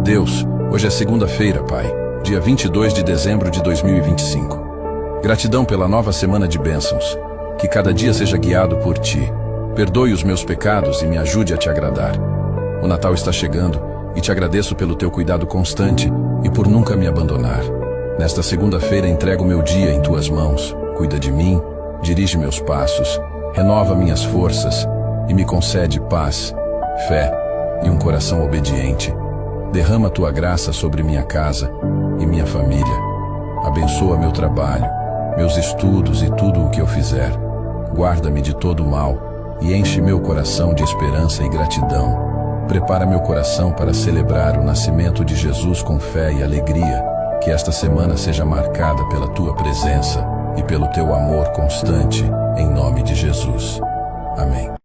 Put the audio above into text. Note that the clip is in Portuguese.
Deus, hoje é segunda-feira, Pai, dia 22 de dezembro de 2025. Gratidão pela nova semana de bênçãos. Que cada dia seja guiado por Ti. Perdoe os meus pecados e me ajude a Te agradar. O Natal está chegando e Te agradeço pelo Teu cuidado constante e por nunca me abandonar. Nesta segunda-feira entrego meu dia em Tuas mãos. Cuida de mim, dirige meus passos, renova minhas forças e me concede paz, fé e um coração obediente. Derrama Tua graça sobre minha casa e minha família. Abençoa meu trabalho, meus estudos e tudo o que eu fizer. Guarda-me de todo o mal e enche meu coração de esperança e gratidão. Prepara meu coração para celebrar o nascimento de Jesus com fé e alegria. Que esta semana seja marcada pela Tua presença e pelo Teu amor constante, em nome de Jesus. Amém.